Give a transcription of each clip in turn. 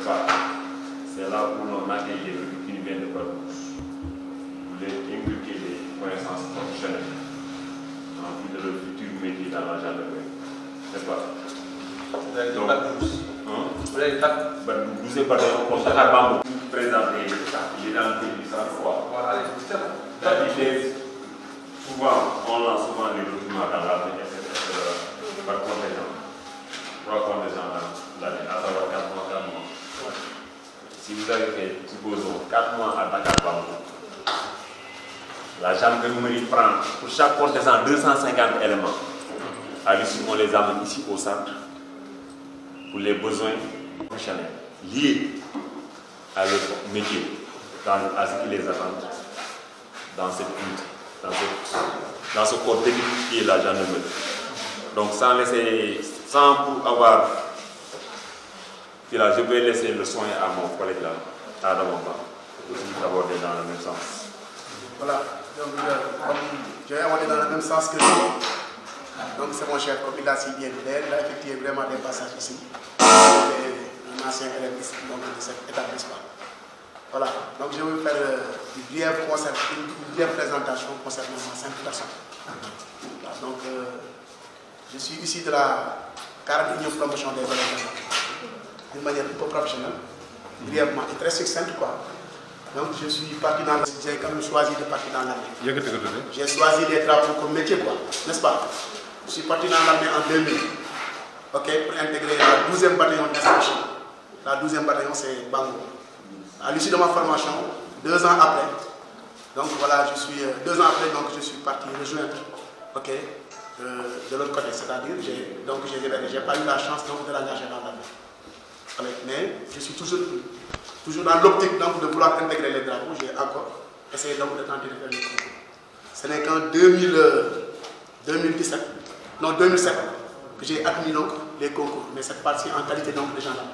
n'est-ce pas? C'est là où l'on accueille les publics qui viennent de partout. Vous voulez inculquer des connaissances professionnelles en vue de leur futur métier dans la gendarmerie, n'est-ce pas? Vous avez donc, vous avez vous êtes parti au conseil à Bambou pour présenter l'identité du sang-froid. Voilà, La vitesse, souvent, on lance souvent les documents dans l'armée, etc. par contingent. 3 contingents dans l'année, à savoir 4 mois, 4 mois. Si vous avez fait, supposons, 4 mois à Dakar Bambou, la gendarmerie prend pour chaque contingent 250 éléments. À l'issue, on les amène ici au centre pour les besoins professionnels liés à leur métier, à ce qui les attend dans cette unité, dans ce corps technique qui est la gendarmerie. Donc sans pour avoir, je vais laisser le soin à mon collègue là, Adam Omba, aussi d'aborder dans le même sens. Voilà, donc je vais aborder dans le même sens que lui. Donc c'est mon chef, comme il a si bien dit, il a effectué vraiment des passages ici. Un ancien élève de cet établissement. Voilà, donc je vais faire une brève présentation concernant ma simple personne. Voilà, donc je suis ici de la 41e promotion des élèves d'une manière un peu professionnelle, brièvement et très succincte quoi. Donc je suis parti dans j'ai quand même choisi de partir dans l'armée. J'ai choisi les drapeaux comme métier quoi, n'est-ce pas? Je suis parti dans l'armée en 2000, ok, pour intégrer la 12e bataillon d'instruction. La 12e bataillon c'est Bango. À l'issue de ma formation, 2 ans après, donc voilà, 2 ans après, donc je suis parti rejoindre, ok, de l'autre côté, c'est-à-dire, j'ai pas eu la chance donc, de l'engager dans l'armée. Mais je suis toujours dans l'optique donc de vouloir intégrer les drapeaux. J'ai encore essayé donc de tenter de faire le concours. Ce n'est qu'en 2017 que j'ai admis donc les concours, mais cette partie en qualité donc de gendarme.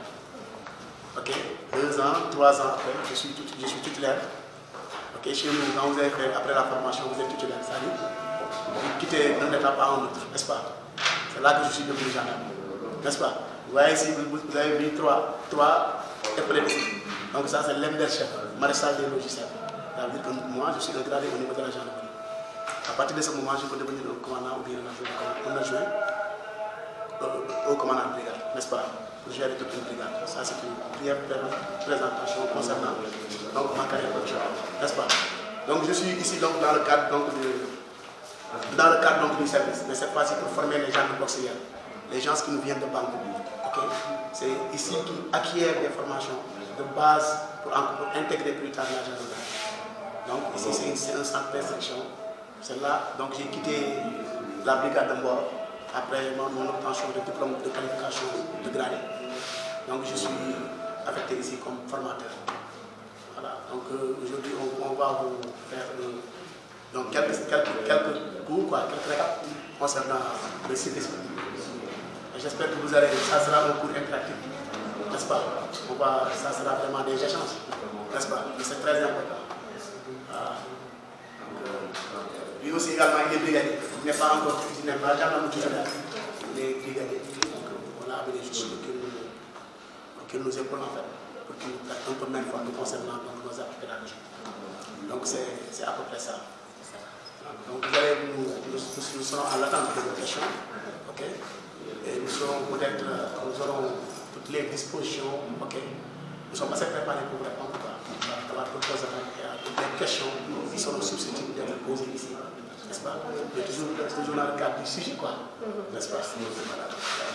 Ok, 2 ans, 3 ans après, je suis titulaire. Ok, chez nous, quand vous avez fait après la formation, vous êtes titulaire, c'est-à-dire vous quittez d'un étape à un autre, n'est-ce pas? C'est là que je suis devenu gendarme, n'est-ce pas? Vous voyez ici, vous avez vu 3 épaulettes. Donc ça c'est l'MDR chef, maréchal des logiciels. Ça veut dire que moi, je suis un gradé au niveau de la gendarmerie. À partir de ce moment, je peux devenir un commandant ou bien un adjoint au commandant de brigade, n'est-ce pas? Pour gérer toute une brigade. Ça c'est une première présentation concernant donc, ma carrière professionnelle, n'est-ce pas? Donc je suis ici donc, dans le cadre donc, du service, mais cette fois-ci pour former les gens de auxiliaires, les gens qui nous viennent de Bangkok. Okay? C'est ici qu'ils acquièrent des formations de base pour intégrer plus tard la gendarmerie. Donc ici c'est un centre d'instruction. C'est là, donc j'ai quitté la brigade de Mbor après mon obtention de diplôme de qualification de gradé. Donc je suis affecté ici comme formateur. Voilà, donc aujourd'hui on va vous faire donc quelques cours, quelques étapes concernant le cyclisme. J'espère que ça sera un cours interactif, n'est-ce pas? Ça sera vraiment des échanges, n'est-ce pas? C'est très important. Lui aussi également il est brigadier, il n'est pas encore, il n'est pas jamais titulaire, il est brigadier. Donc on a des choses qu'il nous épaule en fait, pour qu'il nous prête un peu même fois concernant nos actes pédagogiques. Donc c'est à peu près ça. Donc nous serons à l'attente de vos questions, ok? Et nous aurons toutes les dispositions, ok? Nous sommes assez préparés pour répondre à toutes les questions qui seront susceptibles d'être posées ici, n'est-ce pas? Mais toujours dans le cadre du sujet, quoi, n'est-ce pas? Voilà.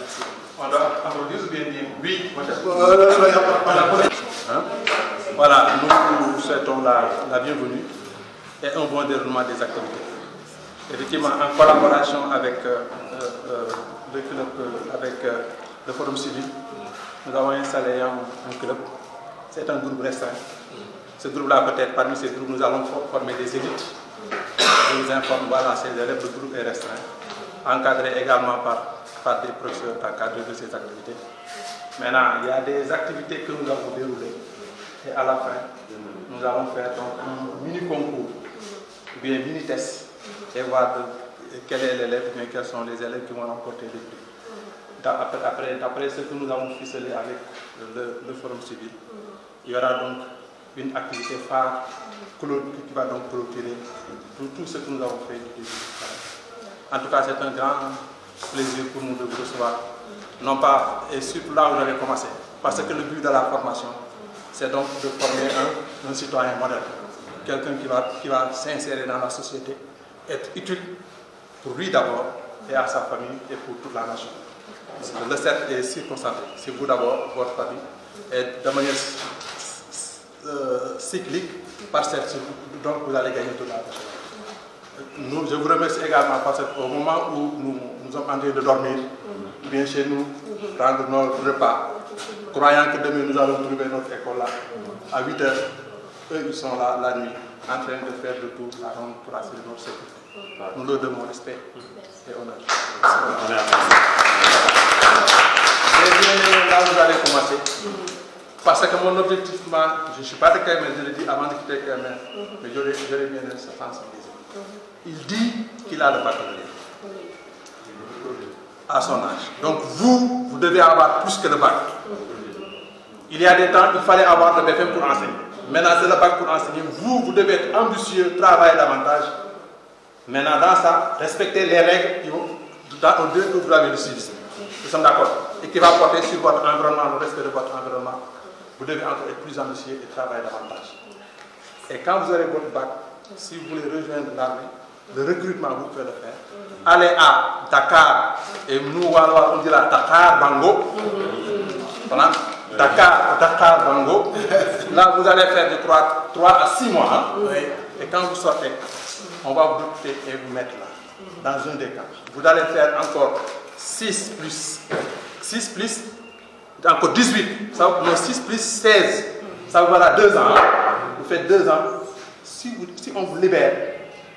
Merci. On doit applaudir ou bien dire oui, voilà, nous souhaitons la bienvenue et un bon déroulement des activités. Effectivement, en collaboration avec le club, avec le Forum civil, nous avons installé un club. C'est un groupe restreint. Ce groupe-là, peut-être parmi ces groupes, nous allons former des élites. Je vous informe, voilà, ces élèves, le groupe est restreint, encadré également par des professeurs encadrés de ces activités. Maintenant, il y a des activités que nous avons déroulées. Et à la fin, nous allons faire donc un mini-concours, ou bien un mini-test, et voir quel est l'élève, bien quels sont les élèves qui vont remporter les prix. d'après ce que nous avons ficelé avec le Forum civil, il y aura donc une activité phare qui va donc clôturer tout ce que nous avons fait. En tout cas, c'est un grand plaisir pour nous de vous recevoir. Non pas, et surtout là où j'avais commencé. Parce que le but de la formation, c'est donc de former un citoyen modèle. Quelqu'un qui va s'insérer dans la société, être utile pour lui d'abord, et à sa famille, et pour toute la nation. Le cercle est circonstancié. C'est vous d'abord, votre famille, et de manière cyclique, par cette, donc vous allez gagner toute la nation. Je vous remercie également parce qu'au moment où nous sommes en train de dormir, bien chez nous, prendre nos repas, croyant que demain nous allons trouver notre école là, à 8 h, eux ils sont là la nuit, en train de faire le tour la ronde pour assurer notre sécurité. Nous leur devons respect et honneur. J'ai bien aimé là où vous avez commencé, parce que mon objectif, je ne suis pas de Kaymer, je l'ai dit avant de quitter Kaymer, mais j'aurais bien aimé se sensibiliser. Il dit qu'il a le baccalauréat à son âge. Donc vous devez avoir plus que le bac. Il y a des temps, il fallait avoir le BFM pour enseigner. Maintenant, c'est le bac pour enseigner. Vous devez être ambitieux, travailler davantage. Maintenant, dans ça, respectez les règles dans deux que vous avez le civisme. Nous sommes d'accord. Et qui va porter sur votre environnement, le respect de votre environnement. Vous devez encore être plus ambitieux et travailler davantage. Et quand vous aurez votre bac, si vous voulez rejoindre l'armée, le recrutement, vous pouvez le faire. Allez à Dakar, et nous, on dira Dakar Bango. Voilà. Dakar Bango. Là, vous allez faire de 3 à 6 mois. Hein? Et quand vous sortez, on va vous recruter et vous mettre là, dans un des camps. Vous allez faire encore 6 plus, encore 18. Ça, 6 plus 16. Ça vous fera 2 ans. Hein? Vous faites 2 ans. Si on vous libère,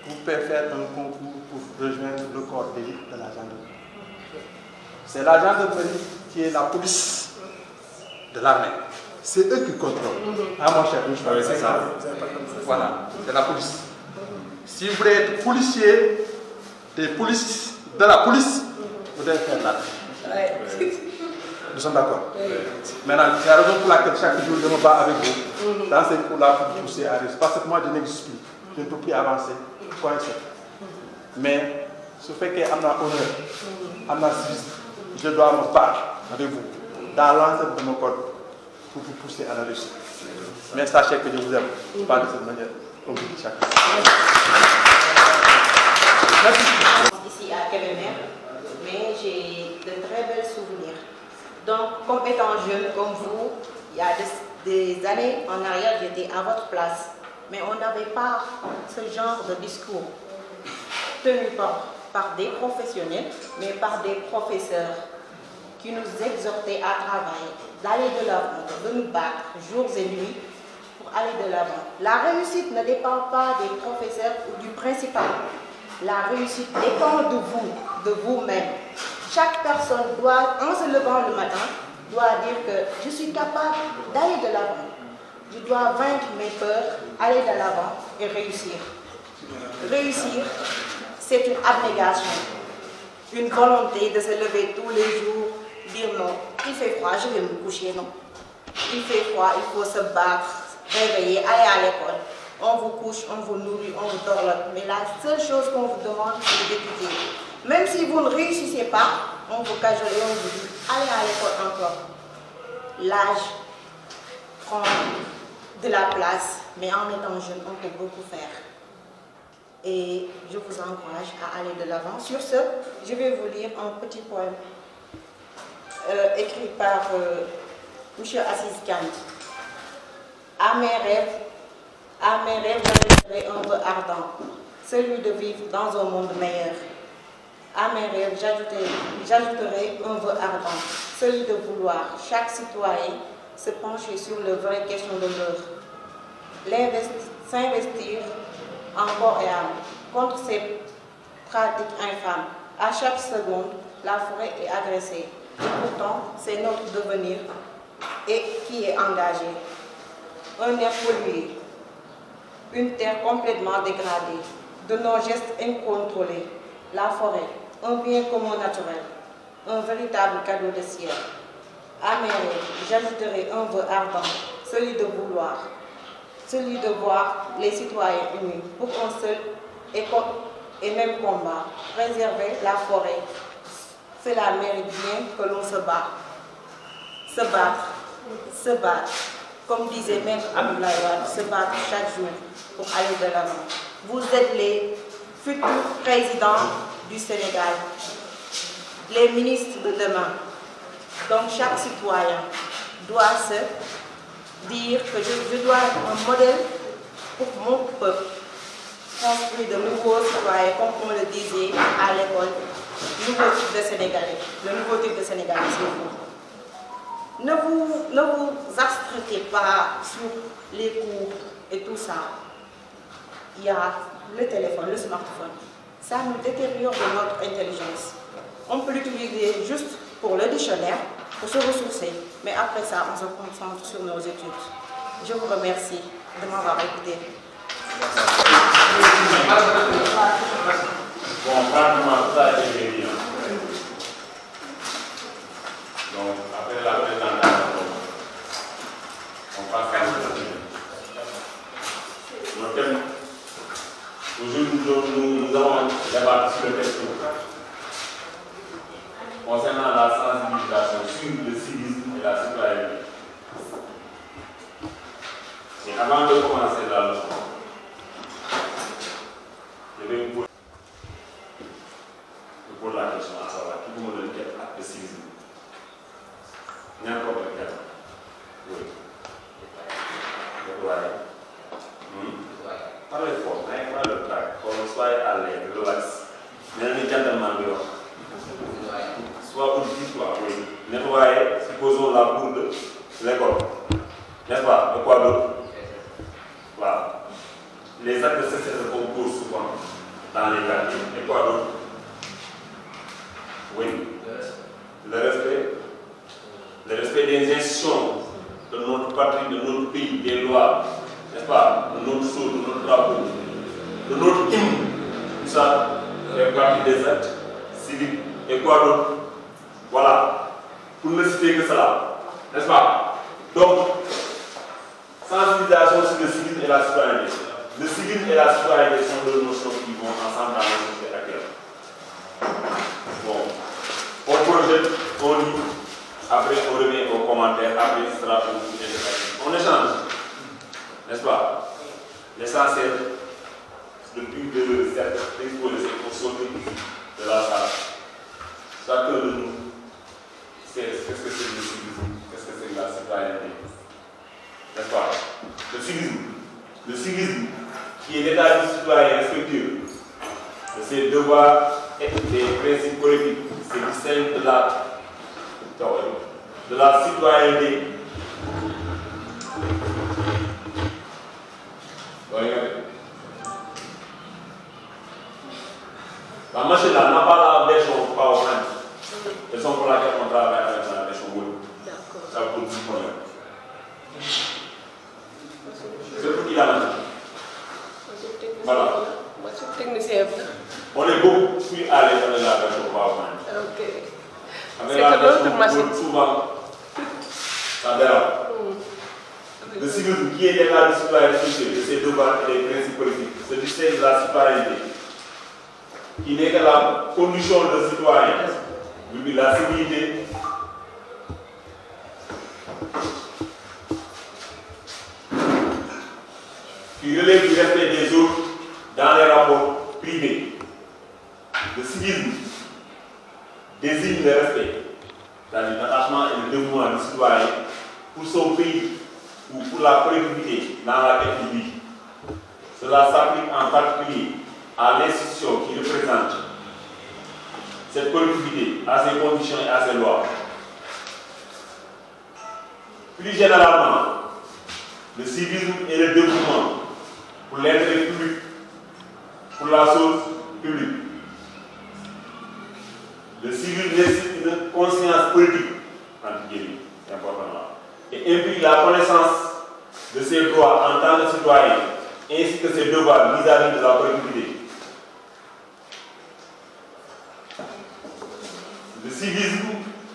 vous pouvez faire un concours pour rejoindre le corps d'élite de la gendarmerie. C'est la gendarmerie qui est la police de l'armée. C'est eux qui contrôlent. Ah mon cher, c'est ça. Voilà, c'est la police. Si vous voulez être policier de la police, vous devez faire l'armée. Nous sommes d'accord. Maintenant, c'est la raison pour laquelle chaque jour je me bats avec vous dans cette pour la pousser à risque. Parce que moi je n'existe plus. Je ne peux plus avancer. Mais ce fait qu'il y a un honneur, je dois me battre avec vous dans l'ensemble de mon corps pour vous pousser à la réussite. Mais sachez que je vous aime, pas de cette manière, comme vous dites chacun. Ici à Kébémer, mais j'ai de très belles souvenirs. Donc, comme étant jeune comme vous, il y a des années en arrière, j'étais à votre place. Mais on n'avait pas ce genre de discours tenu par des professionnels, mais par des professeurs qui nous exhortaient à travailler, d'aller de l'avant, de nous battre jours et nuits pour aller de l'avant. La réussite ne dépend pas des professeurs ou du principal. La réussite dépend de vous, de vous-même. Chaque personne doit, en se levant le matin, doit dire que je suis capable d'aller de l'avant. Je dois vaincre mes peurs, aller de l'avant et réussir. Réussir, c'est une abnégation, une volonté de se lever tous les jours, dire non, il fait froid, je vais me coucher, non. Il fait froid, il faut se battre, réveiller, aller à l'école. On vous couche, on vous nourrit, on vous dorlote. Mais la seule chose qu'on vous demande, c'est d'étudier. Même si vous ne réussissez pas, on vous cajole et on vous dit, allez à l'école encore. L'âge prend de la place, mais en étant jeune, on peut beaucoup faire. Et je vous encourage à aller de l'avant. Sur ce, je vais vous lire un petit poème écrit par M. Assis Kant. À mes rêves, j'ajouterai un vœu ardent, celui de vivre dans un monde meilleur. À mes rêves, j'ajouterai un vœu ardent, celui de vouloir chaque citoyen se pencher sur les vraies questions de l'heure. S'investir en corps et âme contre ces pratiques infâmes. À chaque seconde, la forêt est agressée. Et pourtant, c'est notre devenir qui est engagé. Un air pollué, une terre complètement dégradée, de nos gestes incontrôlés, la forêt, un bien commun naturel. un véritable cadeau de ciel. À mes rêves, j'ajouterai un vœu ardent, celui de voir les citoyens unis pour un seul et même combat. Préserver la forêt, cela mérite bien que l'on se batte. Se battre, comme disait Maître Abdoulaye Wade, se battre chaque jour pour aller de l'avant. Vous êtes les futurs présidents du Sénégal, les ministres de demain. Donc chaque citoyen doit se dire que je dois être un modèle pour mon peuple. Construire de nouveaux citoyens, comme on le disait à l'école, nouveau type de Sénégalais. Le nouveau type de Sénégalais, c'est vous. Ne vous abstraitez pas sur les cours et tout ça. Il y a le téléphone, le smartphone. Ça nous détériore de notre intelligence. On peut l'utiliser juste pour le dictionnaire, pour se ressourcer. Mais après ça, on se concentre sur nos études. Je vous remercie de m'avoir écouté. Bon, pratiquement ça a été bien. Donc, après la présentation, on passe à l'entretien. Le thème, aujourd'hui, nous avons débattu sur le thème concernant la sensibilisation sur le civisme et la citoyenneté. Et avant de commencer la leçon, je vais vous poser la question à savoir qui vous me donne quel acte de civisme. N'importe quel. Oui. Parlez fort, n'ayez pas le trac. Soyez à l'aise, relax. N'ayez pas gentleman dehors. Soit auditif, soit oui. Nettoyer, supposons la boule de l'école. N'est-ce pas? De quoi d'autre? Voilà. Les actes de cessez se font souvent dans les quartiers. Et quoi d'autre? Oui. Le respect des institutions de notre patrie, de notre pays, des lois, n'est-ce pas? De notre sceau, de notre drapeau, de notre hymne. Tout ça fait partie des actes civiques. Et quoi d'autre? Voilà. Pour ne citer que cela. N'est-ce pas? Donc, sensibilisation sur le civisme et la citoyenneté. Le civisme et la citoyenneté sont deux notions qui vont ensemble dans la société actuelle. Bon. On projette, on lit, après on revient aux commentaires, après ce sera pour vous interagir. On échange, n'est-ce pas? L'essentiel, depuis de cette exposition, pour sortir de la salle, chacun de nous sait qu'est-ce que c'est le civisme, qu'est-ce que c'est la citoyenneté, n'est-ce pas? Le civisme qui est l'état du citoyen respectueux de ses devoirs et des principes politiques, c'est distinct de la citoyenneté. La machine là n'a pas la version PowerPoint. Raison pour laquelle on travaille avec la version Word. Ça pose du problème. C'est pour qui la machine? Voilà. On est beaucoup plus à l'aise avec la version PowerPoint. Ok. Avec la version Word, souvent, ça dérape. Le civisme qui est l'état du citoyen respectueux de ses devoirs et des principes politiques, se distingue de la citoyenneté, qui n'est que la condition de citoyen, la civilité, qui relève du respect des autres dans les rapports privés. Le civisme désigne le respect, c'est-à-dire l'attachement et le dévouement du citoyen pour son pays ou pour la collectivité dans laquelle il vit. Cela s'applique en particulier à l'institution qui représente cette collectivité, à ses conditions et à ses lois. Plus généralement, le civisme et le dévouement pour l'intérêt public, pour la chose publique. Le civisme nécessite une conscience politique, entre guillemets, c'est important là, et implique la connaissance de ses droits en tant que citoyen, ainsi que ses devoirs vis-à-vis de la collectivité. Le civisme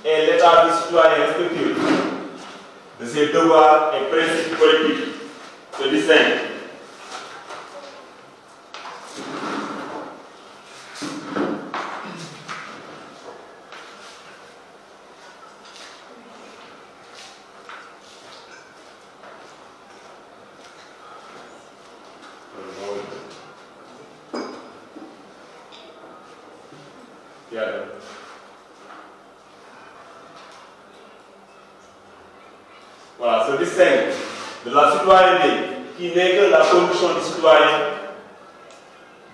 est l'état du citoyen respectueux de ses devoirs et principes collectifs se distingue. Voilà, se distingue de la citoyenneté qui n'est que la condition du citoyen,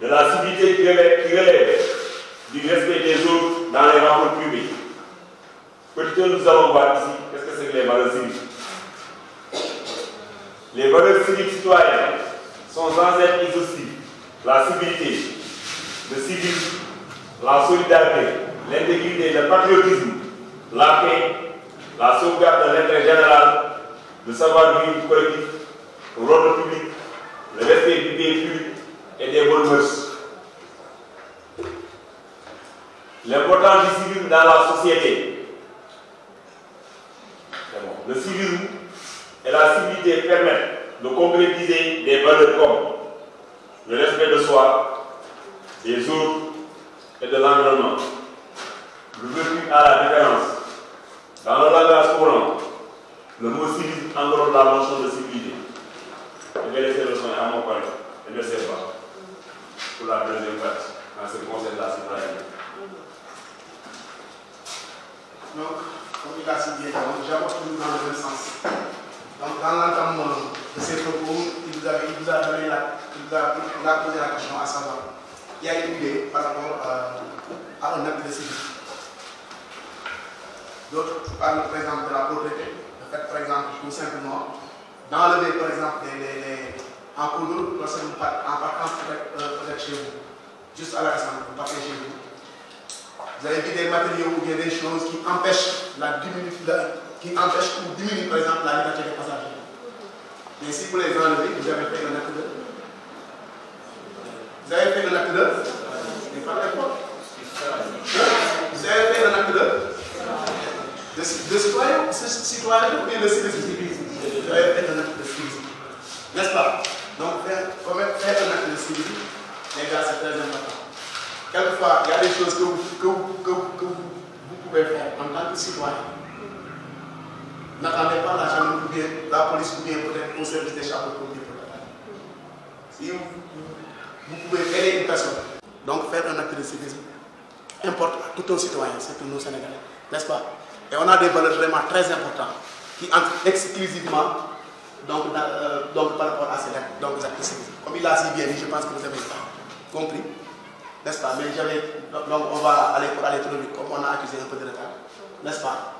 de la civilité qui relève du respect des autres dans les rapports privés. Peut-être nous allons voir ici, qu'est-ce que c'est que les valeurs civiques? Les valeurs civiques citoyennes sont sans être exhaustives. La civilité, le civisme, la solidarité, l'intégrité, le patriotisme, la paix, la sauvegarde de l'intérêt général, le savoir-vivre collectif, l'ordre public, le respect du bien public et des bonnes mœurs. L'importance du civisme dans la société. Le civisme et la civilité permettent de concrétiser des valeurs comme le respect de soi, des autres et de l'environnement. L'ouverture à la différence. Dans le langage courant, le mot civisme englobe la notion de civilité. Je vais laisser le soin à mon collègue, je ne sais pas, pour la deuxième partie, en ce qui concerne la citoyenneté. Donc, comme il a si bien dit, j'apporte toujours dans le même sens. Donc, dans l'entendement de ces propos, il vous a posé la question à savoir, il y a une idée par rapport à un acte de civisme. D'autres parlent par exemple de la pauvreté, le fait par exemple tout simplement d'enlever par exemple en cours de route, lorsque vous partez en vacances peut-être chez vous, juste à la descente, vous partez chez vous. Vous avez vu des matériaux ou bien des choses qui empêchent ou diminuent par exemple la liberté des passagers. Mais si vous les enlevez, vous avez fait un acte de. Vous avez fait un acte de. Vous avez fait un acte de citoyen ou bien de civisme. Vous avez fait un acte de civisme. N'est-ce pas? Donc, faire un acte de civisme, les gars, c'est très important. Quelquefois, il y a des choses que vous pouvez faire en tant que citoyen. N'attendez pas la gendarmerie ou bien la police ou bien peut-être au service des chapeaux-pompiers. Si vous pouvez aider une personne, donc faire un acte de civisme importe à tout un citoyen, c'est pour nous Sénégalais, n'est-ce pas? Et on a des valeurs vraiment très importantes qui entrent exclusivement donc par rapport à ces actes de civisme. Comme il l'a si bien dit, je pense que vous avez compris. N'est-ce pas? Mais donc on va aller pour aller trop vite, comme on a accusé un peu de retard. N'est-ce pas?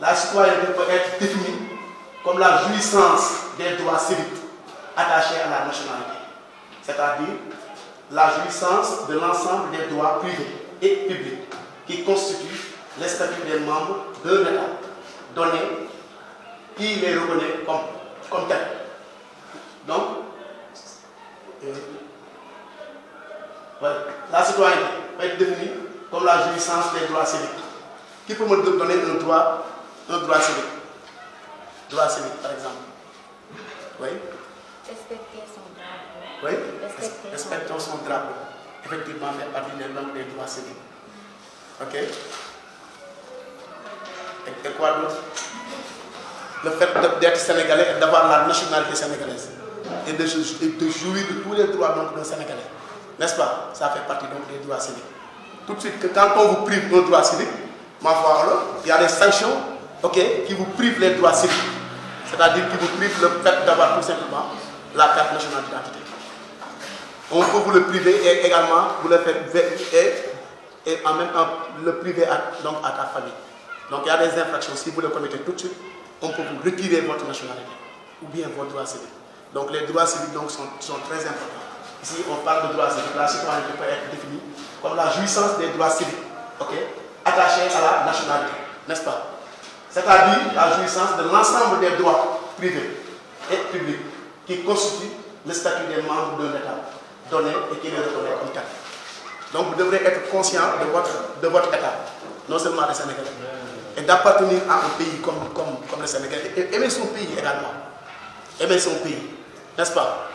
La citoyenneté peut être définie comme la jouissance des droits civiques attachés à la nationalité. C'est-à-dire la jouissance de l'ensemble des droits privés et publics qui constituent les statuts des membres d'un État donné qui les reconnaît comme tel. Donc, la citoyenneté peut être définie comme la jouissance des droits civiques. Qui peut me donner un droit civique? Droit civique, par exemple. Oui? Respecter son drapeau. Oui? Respecter son drapeau. Effectivement, fait partie des droits civiques. Ok? Et quoi d'autre? Le fait d'être sénégalais et d'avoir la nationalité sénégalaise. Et de jouir de tous les droits d'un Sénégalais. N'est-ce pas? Ça fait partie donc des droits civiques. Tout de suite, quand on vous prive d'un droit civique, ma foi, il y a des sanctions qui vous privent les droits civiques. C'est-à-dire qui vous privent le fait d'avoir tout simplement la carte nationale d'identité. On peut vous le priver et également vous le faire et en même temps le priver à ta famille. Donc il y a des infractions, si vous le commettez tout de suite, on peut vous retirer votre nationalité ou bien vos droits civiques. Donc les droits civiques donc, sont très importants. Ici on parle de droits civiques, la citoyenneté peut être définie comme la jouissance des droits civiques, attachés à la nationalité, n'est-ce pas? C'est-à-dire la jouissance de l'ensemble des droits privés et publics qui constituent le statut des membres d'un État donné et qui les reconnaît comme tel. Donc vous devrez être conscient de votre État. non seulement des Sénégalais, et d'appartenir à un pays comme le Sénégal, et aimer son pays également. Aimer son pays, n'est-ce pas?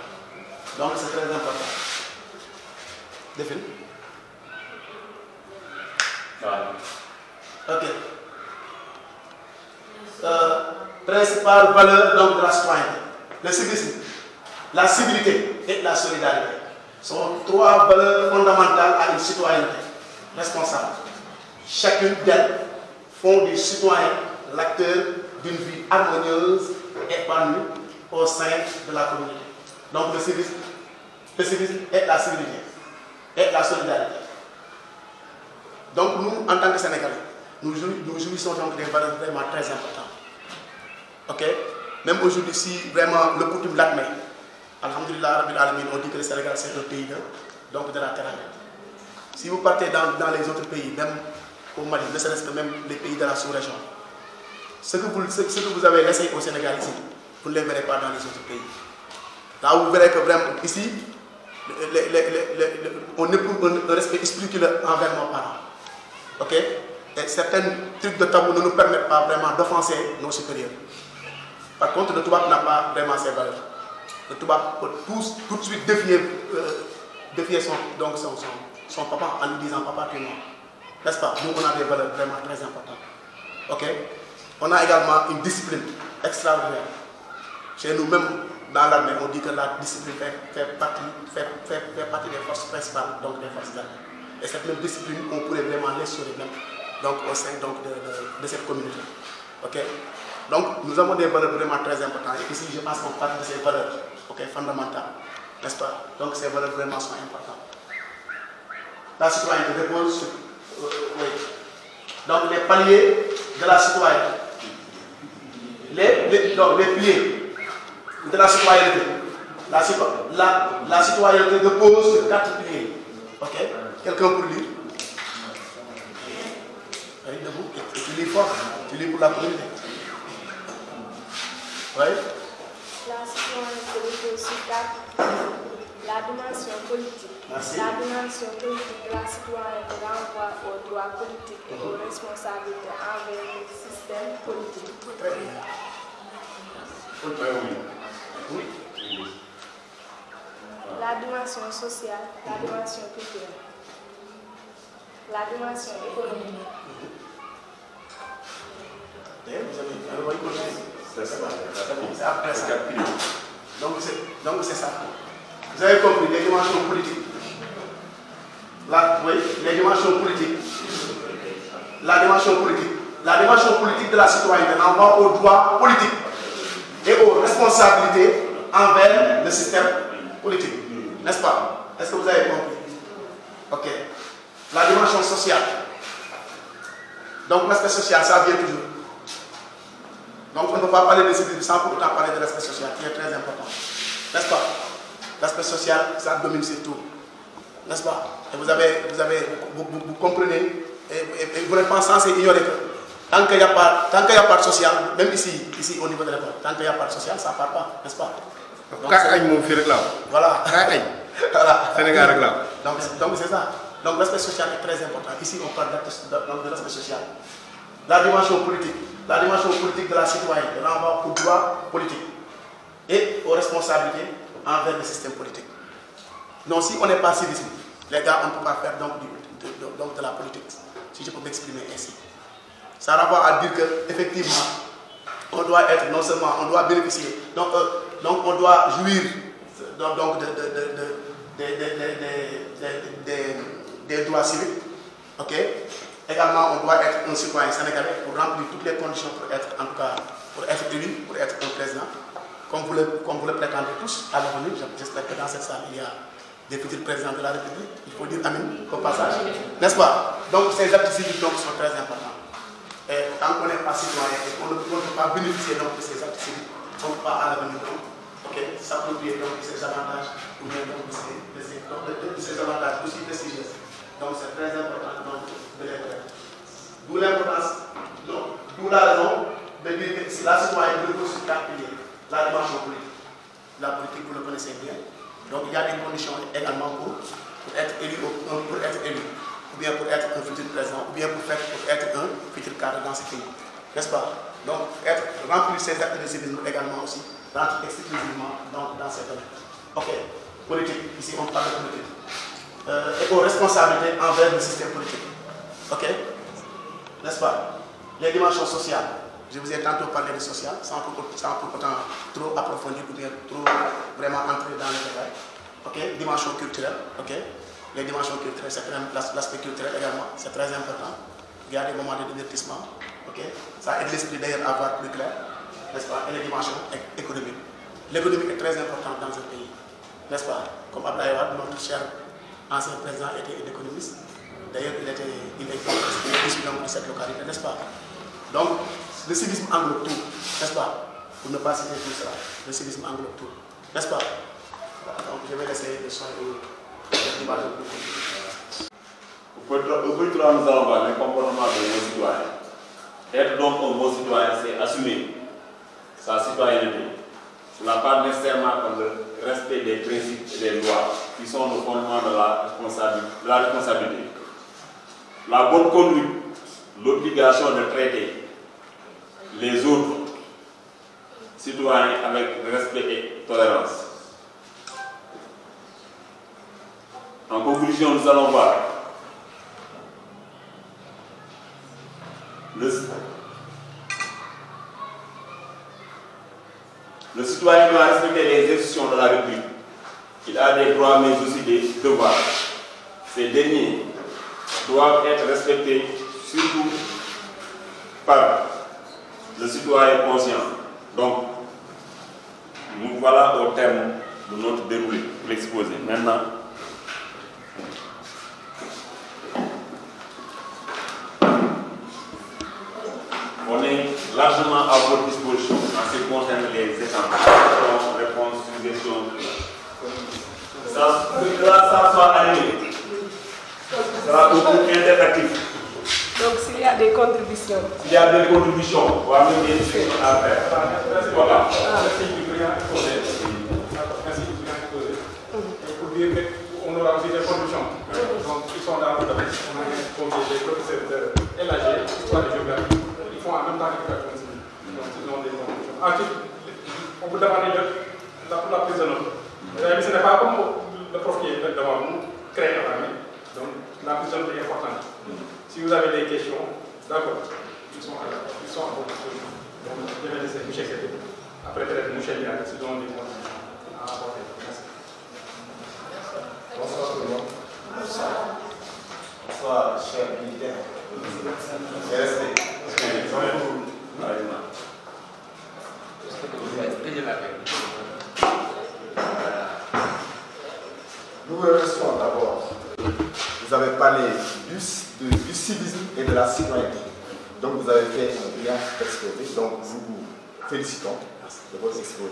Donc c'est très important. Défile. Ok. Principale valeur donc, de la citoyenneté. Le civisme, la civilité et la solidarité sont trois valeurs fondamentales à une citoyenneté responsable. Chacune d'elles font du citoyen l'acteur d'une vie harmonieuse et épanouie au sein de la communauté. Donc le civisme et la civilité et la solidarité. Donc nous, en tant que Sénégalais, nous jouissons donc des valeurs vraiment très importantes. Ok? Même aujourd'hui, si vraiment le coutume l'admet, alhamdulillah, Rabbil Alamin, on dit que le Sénégal c'est un pays de la terre. Si vous partez dans les autres pays, même au Mali, ne serait-ce que même les pays de la sous-région, ce que vous avez laissé au Sénégal ici, vous ne les verrez pas dans les autres pays. Là, vous verrez que vraiment ici, on éprouve un respect spirituel envers nos parents. Ok? Et certains trucs de tabou ne nous permettent pas vraiment d'offenser nos supérieurs. Par contre, le Toubab n'a pas vraiment ses valeurs. Le Toubab peut tout de suite défier son papa en lui disant papa tu es mort. N'est-ce pas? Nous on a des valeurs vraiment très importantes. Ok? On a également une discipline extraordinaire. Chez nous-mêmes, dans l'armée, on dit que la discipline fait partie des forces principales, donc des forces d'armée. Et cette même discipline, on pourrait vraiment l'instaurer même donc, au sein donc, de cette communauté. Ok? Donc, nous avons des valeurs vraiment très importantes. Et ici, je pense qu'on parle de ces valeurs fondamentales. N'est-ce pas? Donc, ces valeurs vraiment sont importantes. La citoyenneté repose sur... oui. Donc, les paliers de la citoyenneté. Les piliers de la citoyenneté. La citoyenneté repose sur 4 piliers. Ok? Quelqu'un pour lire? Oui, debout. Et tu lis fort. Tu lis pour la communauté. Oui. La citoyenneté repose sur 4. La dimension politique. Merci. La dimension politique de la citoyenneté renvoie aux droits politiques et aux responsabilités envers le système politique. Très bien. Oui. La dimension sociale, la dimension culturelle, la dimension économique. C'est après ça. Donc c'est ça. Vous avez compris les dimensions politiques. Oui, les dimensions politiques. La dimension politique. La dimension politique de la citoyenneté renvoie aux droits politiques et aux responsabilités envers le système politique. N'est-ce pas? Est-ce que vous avez compris? Ok. La dimension sociale. Donc l'aspect social, ça vient toujours. Donc on ne peut pas parler de civisme sans pour autant parler de l'aspect social, qui est très important. N'est-ce pas? L'aspect social, ça domine sur tout. N'est-ce pas? Et vous comprenez, et vous n'êtes pas censé ignorer que tant qu'il n'y a pas de social, même ici au niveau de l'école, tant qu'il n'y a pas de social, ça ne part pas, n'est-ce pas? Voilà. Voilà. Donc c'est ça. Donc l'aspect social est très important. Ici on parle de l'aspect social. La dimension politique de la citoyenneté renvoie aux droits politiques et aux responsabilités envers le système politique. Donc si on n'est pas civisme, les gars, on ne peut pas faire donc de la politique, si je peux m'exprimer ainsi. Ça renvoie à dire qu'effectivement, on doit être, non seulement, on doit bénéficier, donc on doit jouir des droits civiques, ok? Également, on doit être un citoyen sénégalais pour remplir toutes les conditions pour être, en tout cas, pour être élu, pour être un président, comme vous le prétendez tous à l'avenir. J'espère que dans cette salle, il y a des futurs présidents de la République. Il faut dire amin au passage, n'est-ce pas? Donc, ces actes civiques donc, sont très importants. Et tant qu'on n'est pas citoyen, on ne peut pas bénéficier donc, de ces actes civiques, on ne peut pas à l'avenir s'approprier donc de ces avantages ou bien donc de ces avantages aussi prestigieux. Donc, c'est très important donc, de les connaître. D'où l'importance, d'où la raison de dire que la citoyenneté repose sur 4 piliers. La dimension politique. La politique, vous le connaissez bien. Donc, il y a des conditions également pour être élu. ou bien pour être un futur président, ou bien pour être un futur cadre dans ce pays. N'est-ce pas? Donc, remplir ces actes de civisme également aussi, rentre exclusivement dans ces domaines. Ok, politique, ici on parle de politique. Et aux responsabilités envers le système politique. Ok? N'est-ce pas? Les dimensions sociales. Je vous ai tantôt parlé de social, sans pour autant trop approfondir ou bien trop vraiment entrer dans le détail. Ok? Dimension culturelle. Ok? Les dimensions culturelles, l'aspect culturel également, c'est très important. Il y a des moments de divertissement. Ok? Ça aide l'esprit d'ailleurs à voir plus clair. N'est-ce pas? Et les dimensions économiques. L'économie est très importante dans un pays. N'est-ce pas? Comme Abdoulaye Wade, notre cher ancien président, était un économiste. D'ailleurs, il est issu de cette localité, n'est-ce pas? Donc, le civisme englobe tout, n'est-ce pas? Pour ne pas citer tout cela, le civisme englobe tout, n'est-ce pas? Donc, je vais laisser le soin au débat de Nous allons voir le comportement de nos citoyens. Être donc un bon citoyen, c'est assumer sa citoyenneté. Ce n'est pas nécessairement comme le respect des principes et des lois qui sont le fondement de la responsabilité. La bonne conduite, l'obligation de traiter les autres citoyens avec respect et tolérance. En conclusion, nous allons voir le citoyen doit respecter les institutions de la République. Il a des droits mais aussi des devoirs. Ces derniers doivent être respectés surtout par le citoyen conscient. Donc, nous voilà au terme de notre déroulé pour l'exposer. Maintenant, on est largement à votre disposition en ce qui concerne les échanges, réponses, suggestions. Ça soit animé. Ça sera beaucoup interactif. Donc, s'il y a des contributions. S'il y a des contributions, on va même des discussions à faire. Voilà. Merci du brillant exposé. Merci du brillant exposé. Et pour dire qu'on aura aussi des contributions. Donc, ils sont là pour on a des professeurs de LAG, histoire et géographie. Ils font en même temps l'éducation civile. Donc, ils ont des contributions. Ensuite, on vous demande pour la prise de notes. Ce n'est pas comme le prof qui est devant nous, créé à la main. Donc, la prise de notes est importante. Si vous avez des questions, d'accord, ils sont à votre disposition. Donc, je vais laisser Michel Kété. Après, peut-être Michel Yann, s'ils ont des contributions à apporter. Merci. Bonsoir tout le monde. Bonsoir. Bonsoir, chers militaires. Merci. Nous vous remercions d'abord. Vous avez parlé du civisme et de la citoyenneté. Donc vous avez fait un brillant exposé. Donc nous vous félicitons de votre exposé.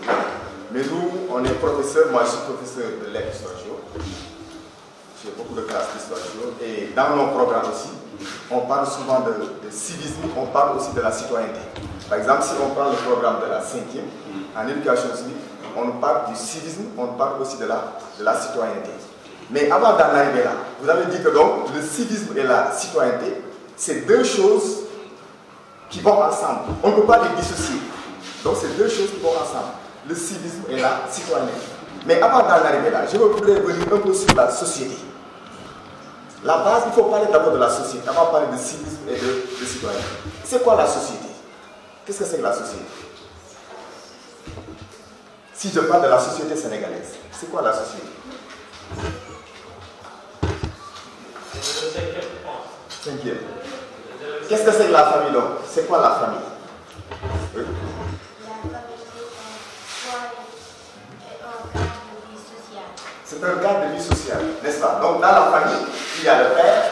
Mais nous, on est professeurs. Moi, je suis professeur de lettres d'histoire géo. J'ai beaucoup de classes d'histoire géo. Et dans nos programmes aussi, on parle souvent de civisme, on parle aussi de la citoyenneté. Par exemple, si on prend le programme de la 5e, en éducation civique, on parle du civisme, on parle aussi de la citoyenneté. Mais avant d'en arriver là, vous avez dit que donc le civisme et la citoyenneté, c'est deux choses qui vont ensemble. On ne peut pas les dissocier. Donc c'est deux choses qui vont ensemble. Le civisme et la citoyenneté. Mais avant d'en arriver là, je voudrais revenir un peu sur la société. La base, il faut parler d'abord de la société, avant de parler de civisme et de citoyenneté. C'est quoi la société? Qu'est-ce que c'est que la société? Si je parle de la société sénégalaise, c'est quoi la société? Cinquième. Qu'est-ce que c'est que la famille donc? C'est quoi la famille? Oui. C'est un cadre de vie sociale, n'est-ce pas? Donc dans la famille, il y a le père,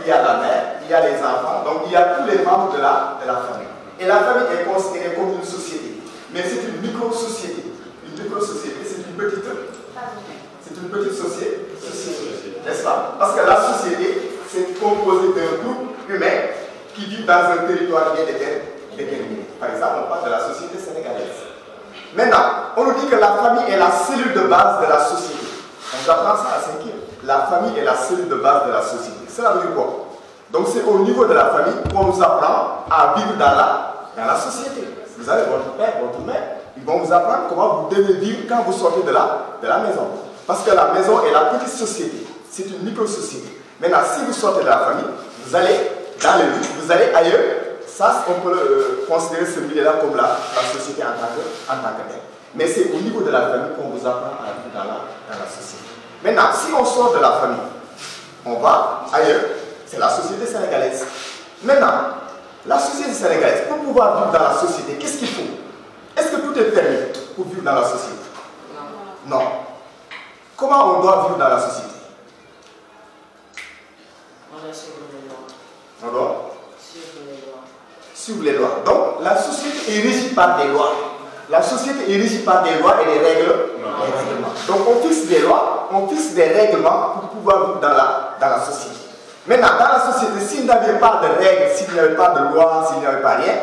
il y a la mère, il y a les enfants, donc il y a tous les membres de la famille. Et la famille est considérée comme une société. Mais c'est une micro-société. Une micro-société, c'est une petite société, n'est-ce pas? Parce que la société, c'est composé d'un groupe humain qui vit dans un territoire bien déterminé. Par exemple, on parle de la société sénégalaise. Maintenant, on nous dit que la famille est la cellule de base de la société. On apprend ça à 5e. la famille est la cellule de base de la société. Cela veut dire quoi? Donc c'est au niveau de la famille qu'on nous apprend à vivre dans la société. Vous avez votre père, votre mère, ils vont vous apprendre comment vous devez vivre quand vous sortez de la maison. Parce que la maison est la petite société, c'est une micro-société. Maintenant, si vous sortez de la famille, vous allez dans les rues, vous allez ailleurs, ça on peut considérer ce milieu-là comme la société en tant que telle. Mais c'est au niveau de la famille qu'on vous apprend à vivre dans la société. Maintenant, si on sort de la famille, on va ailleurs, c'est la société sénégalaise. Maintenant, la société sénégalaise, pour pouvoir vivre dans la société, qu'est-ce qu'il faut? Est-ce que tout est permis pour vivre dans la société? Non. Non. Comment on doit vivre dans la société? On doit suivre les lois. On doit Suivre les lois. Suivre les lois. Donc, la société est régie par des lois. La société est régie par des lois et des règlements. Donc, on fixe des lois, on fixe des règlements pour pouvoir vivre dans la société. Maintenant, dans la société, s'il n'y avait pas de règles, s'il n'y avait pas de loi, s'il n'y avait pas rien,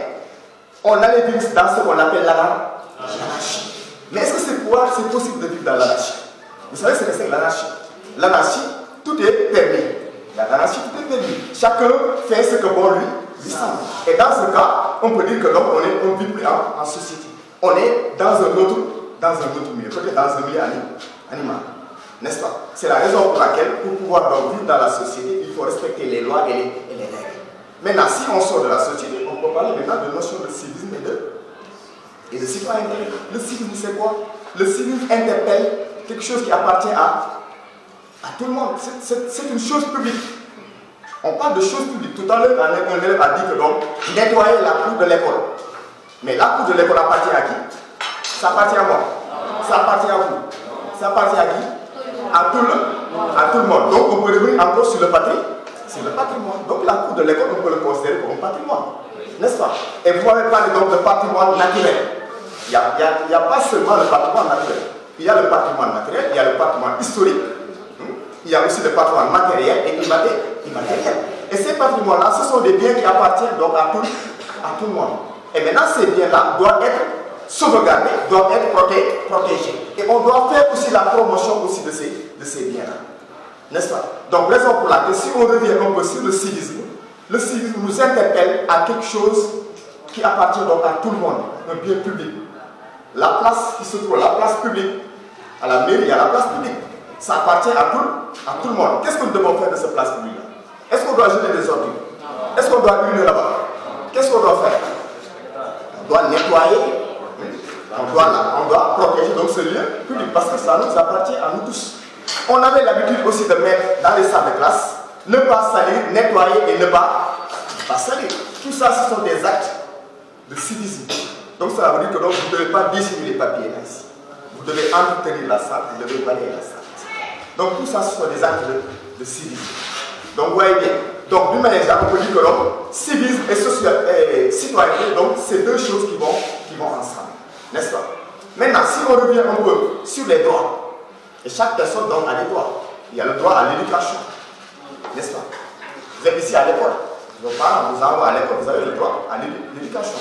on allait vivre dans ce qu'on appelle l'anarchie. Mais est-ce que c'est possible de vivre dans l'anarchie? Vous savez ce que c'est que l'anarchie? L'anarchie, tout est permis. L'anarchie, tout est permis. Chacun fait ce que bon lui semble. Et dans ce cas, on peut dire que donc on ne vit plus en société. On est dans un autre milieu, peut-être dans un milieu animal. N'est-ce pas? C'est la raison pour laquelle, pour pouvoir donc vivre dans la société, il faut respecter les lois et les règles. Maintenant, si on sort de la société, on peut parler maintenant de notion de civisme et de citoyenneté. Le civisme, c'est quoi? Le civisme interpelle quelque chose qui appartient à tout le monde. C'est une chose publique. On parle de choses publiques. Tout à l'heure, un élève a dit que donc, nettoyer la cour de l'école. Mais la cour de l'école appartient à qui? Ça appartient à moi. Ça appartient à vous. Ça appartient à qui? À tout le monde. Donc on peut revenir encore sur le patrimoine. Donc la cour de l'école, on peut le considérer comme un patrimoine. N'est-ce pas? Et vous m'avez parlé donc de patrimoine naturel. Il n'y a pas seulement le patrimoine naturel. Il y a le patrimoine naturel, il y a le patrimoine historique. Il y a aussi le patrimoine matériel et immatériel. Et ces patrimoines-là, ce sont des biens qui appartiennent donc à tout le monde. Et maintenant, ces biens-là doivent être sauvegardés, doivent être protégés. Et on doit faire aussi la promotion aussi de ces biens-là. N'est-ce pas? Donc, raison pour laquelle, si on revient un peu sur le civisme nous interpelle à quelque chose qui appartient donc à tout le monde, un bien public. La place qui se trouve, la place publique, à la mairie, il y a la place publique. Ça appartient à tout le monde. Qu'est-ce que nous devons faire de cette place publique-là? Est-ce qu'on doit jeter des ordures? Est-ce qu'on doit uriner là-bas? Qu'est-ce qu'on doit faire? On doit nettoyer. On doit protéger donc ce lieu public parce que ça nous appartient à nous tous. On avait l'habitude aussi de mettre dans les salles de classe, ne pas salir, nettoyer et ne pas salir. Tout ça, ce sont des actes de civisme. Donc ça veut dire que donc, vous ne devez pas dissimuler les papiers là ici. Vous devez entretenir la salle, vous devez balayer la salle. Donc tout ça, ce sont des actes de civisme. Donc vous voyez bien. Donc d'une manière générale, on peut dire que donc, civisme et citoyenneté, donc c'est deux choses qui vont ensemble. N'est-ce pas? Maintenant, si on revient un peu sur les droits, et chaque personne donc a des droits. Il y a le droit à l'éducation. N'est-ce pas? Vous êtes ici à l'école. Vos parents vous envoient à l'école, vous avez le droit à l'éducation.